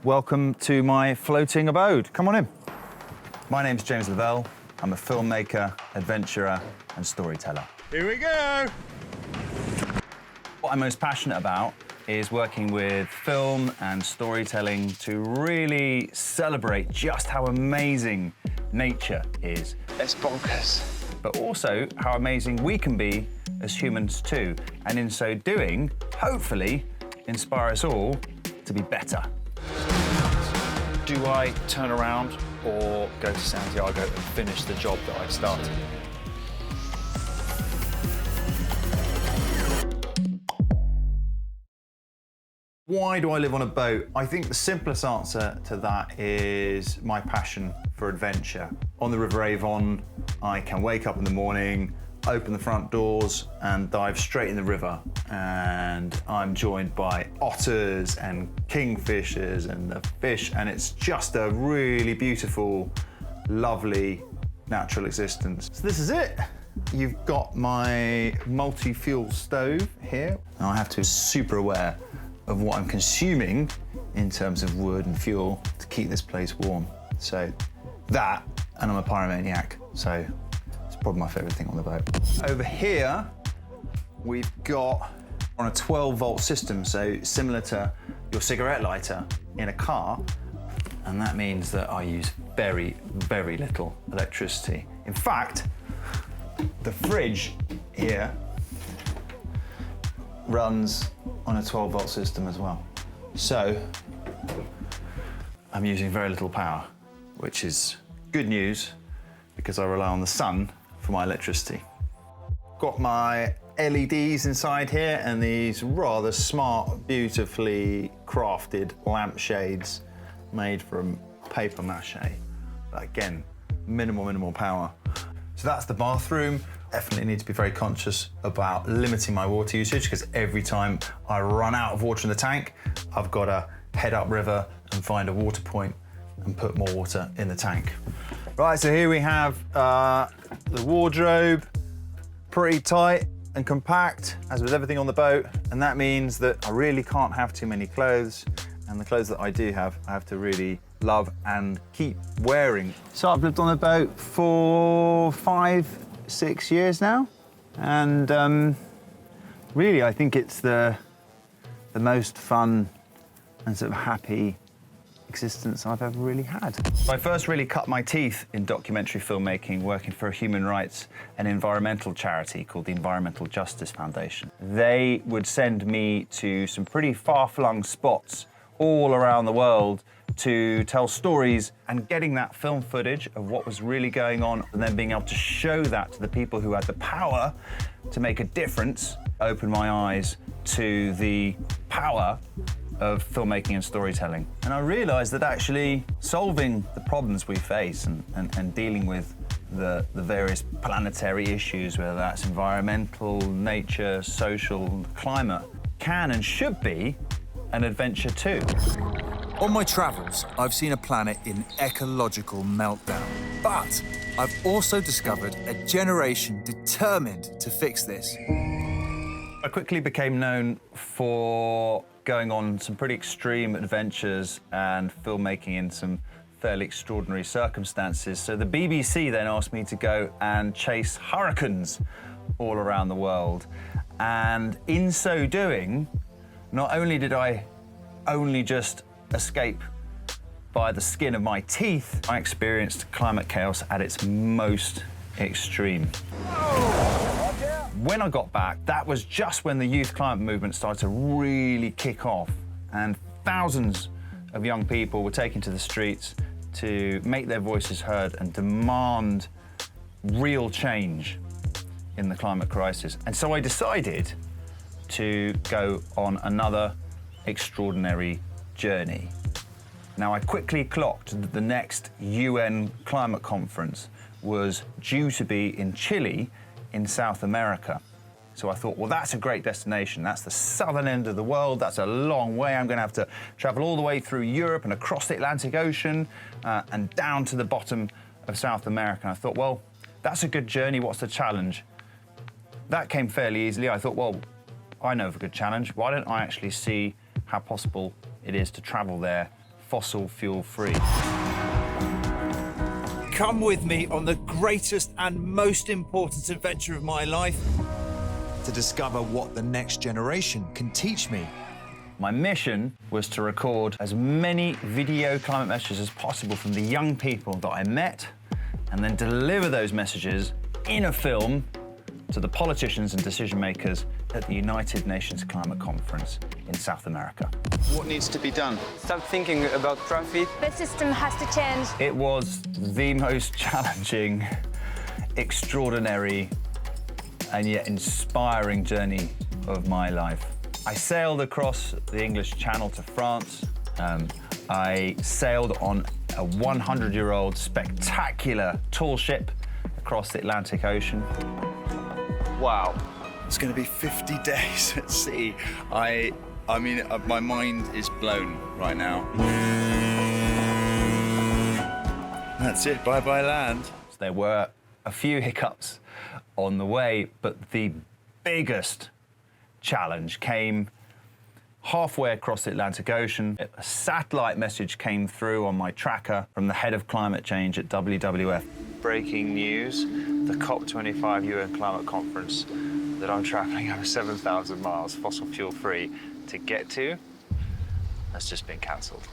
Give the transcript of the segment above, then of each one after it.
Welcome to my floating abode. Come on in. My name's James Levelle. I'm a filmmaker, adventurer, and storyteller. Here we go. What I'm most passionate about is working with film and storytelling to really celebrate just how amazing nature is. It's bonkers. But also how amazing we can be as humans too. And in so doing, hopefully, inspire us all to be better. Do I turn around or go to Santiago and finish the job that I've started? Why do I live on a boat? I think the simplest answer to that is my passion for adventure. On the River Avon, I can wake up in the morning, open the front doors and dive straight in the river. And I'm joined by otters and kingfishers and the fish, and it's just a really beautiful, lovely, natural existence. So this is it. You've got my multi-fuel stove here. Now I have to be super aware of what I'm consuming in terms of wood and fuel to keep this place warm. So that, and I'm a pyromaniac, so it's probably my favorite thing on the boat. Over here, we've got on a 12-volt system, so similar to your cigarette lighter in a car, and that means that I use very, very little electricity. In fact, the fridge here runs on a 12-volt system as well. So I'm using very little power, which is good news because I rely on the sun for my electricity. Got my LEDs inside here and these rather smart, beautifully crafted lampshades made from paper mache. But again, minimal power. So that's the bathroom. Definitely need to be very conscious about limiting my water usage because every time I run out of water in the tank, I've got to head upriver and find a water point and put more water in the tank. Right, so here we have the wardrobe, pretty tight and compact, as with everything on the boat, and that means that I really can't have too many clothes, and the clothes that I do have, I have to really love and keep wearing. So I've lived on the boat for 5-6 years now, and really I think it's the most fun and sort of happy existence I've ever really had. I first really cut my teeth in documentary filmmaking working for a human rights and environmental charity called the Environmental Justice Foundation. They would send me to some pretty far-flung spots all around the world to tell stories, and getting that film footage of what was really going on and then being able to show that to the people who had the power to make a difference opened my eyes to the power of filmmaking and storytelling. And I realized that actually solving the problems we face and dealing with the various planetary issues, whether that's environmental, nature, social, climate, can and should be an adventure too. On my travels, I've seen a planet in ecological meltdown, but I've also discovered a generation determined to fix this. I quickly became known for going on some pretty extreme adventures and filmmaking in some fairly extraordinary circumstances. So the BBC then asked me to go and chase hurricanes all around the world. And in so doing, not only did I only just escape by the skin of my teeth, I experienced climate chaos at its most extreme. When I got back, that was just when the youth climate movement started to really kick off, and thousands of young people were taken to the streets to make their voices heard and demand real change in the climate crisis. And so I decided to go on another extraordinary journey. Now, I quickly clocked that the next UN climate conference was due to be in Chile in South America. So I thought, well, that's a great destination. That's the southern end of the world. That's a long way. I'm going to have to travel all the way through Europe and across the Atlantic Ocean and down to the bottom of South America. And I thought, well, that's a good journey. What's the challenge? That came fairly easily. I thought, well, I know of a good challenge. Why don't I actually see how possible it is to travel there fossil fuel free. Come with me on the greatest and most important adventure of my life to discover what the next generation can teach me. My mission was to record as many video climate messages as possible from the young people that I met, and then deliver those messages in a film to the politicians and decision makers at the United Nations Climate Conference in South America. What needs to be done? Stop thinking about profit. The system has to change. It was the most challenging, extraordinary, and yet inspiring journey of my life. I sailed across the English Channel to France. I sailed on a 100-year-old spectacular tall ship across the Atlantic Ocean. Wow. It's going to be 50 days at sea. I mean, my mind is blown right now. That's it, bye-bye land. There were a few hiccups on the way, but the biggest challenge came halfway across the Atlantic Ocean. A satellite message came through on my tracker from the head of climate change at WWF. Breaking news, the COP25 UN Climate Conference that I'm traveling over 7,000 miles fossil fuel free to get to has just been cancelled.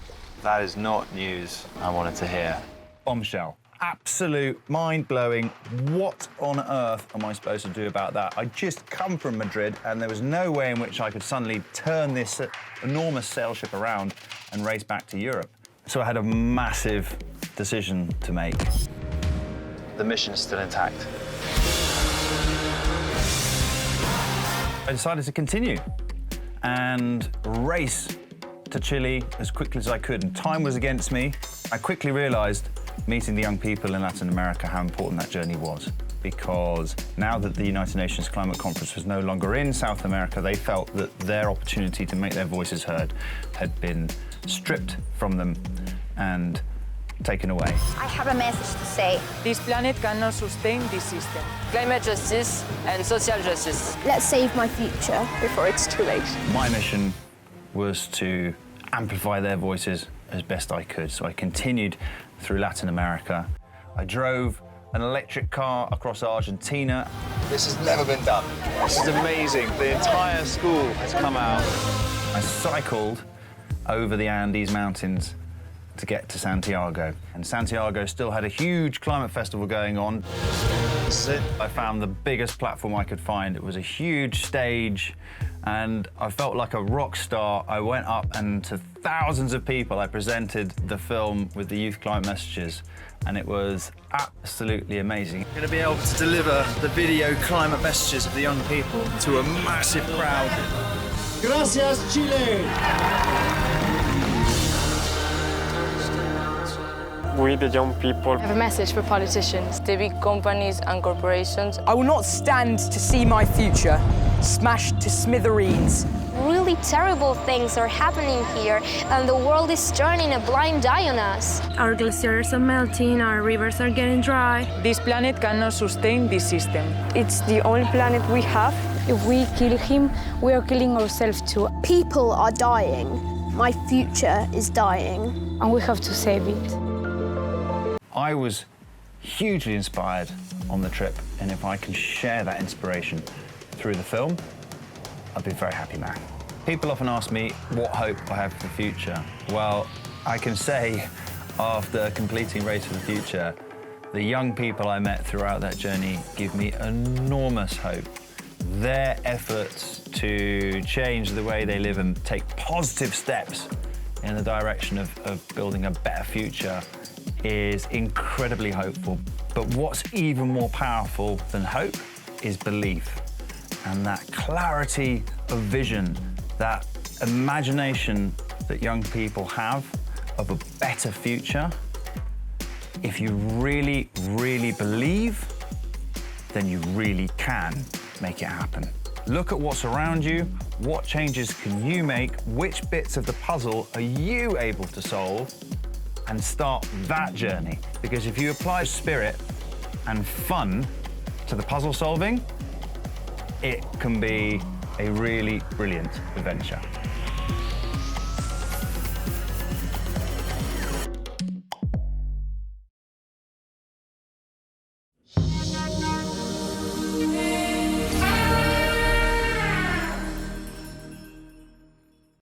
That is not news I wanted to hear. Bombshell. Absolute mind-blowing. What on earth am I supposed to do about that? I'd just come from Madrid and there was no way in which I could suddenly turn this enormous sail ship around and race back to Europe. So I had a massive decision to make. The mission is still intact. I decided to continue and race to Chile as quickly as I could, and time was against me. I quickly realized, meeting the young people in Latin America, how important that journey was, because now that the United Nations Climate Conference was no longer in South America, they felt that their opportunity to make their voices heard had been stripped from them and taken away. I have a message to say. This planet cannot sustain this system. Climate justice and social justice. Let's save my future before it's too late. My mission was to amplify their voices as best I could, so I continued through Latin America. I drove an electric car across Argentina. This has never been done. This is amazing. The entire school has come out. I cycled over the Andes Mountains to get to Santiago. And Santiago still had a huge climate festival going on. This is it. I found the biggest platform I could find. It was a huge stage, and I felt like a rock star. I went up, and to thousands of people, I presented the film with the youth climate messages, and it was absolutely amazing. Going to be able to deliver the video climate messages of the young people to a massive crowd. Gracias, Chile! We, the young people, I have a message for politicians. the big companies and corporations. I will not stand to see my future smashed to smithereens. Really terrible things are happening here, and the world is turning a blind eye on us. Our glaciers are melting, our rivers are getting dry. This planet cannot sustain this system. It's the only planet we have. If we kill him, we are killing ourselves too. People are dying. My future is dying. And we have to save it. I was hugely inspired on the trip, and if I can share that inspiration through the film, I'd be a very happy man. People often ask me what hope I have for the future. Well, I can say after completing Race for the Future, the young people I met throughout that journey give me enormous hope. Their efforts to change the way they live and take positive steps in the direction of building a better future is incredibly hopeful. But what's even more powerful than hope is belief. And that clarity of vision, that imagination that young people have of a better future, if you really, really believe, then you really can make it happen. Look at what's around you, what changes can you make, which bits of the puzzle are you able to solve, and start that journey. Because if you apply spirit and fun to the puzzle solving, it can be a really brilliant adventure.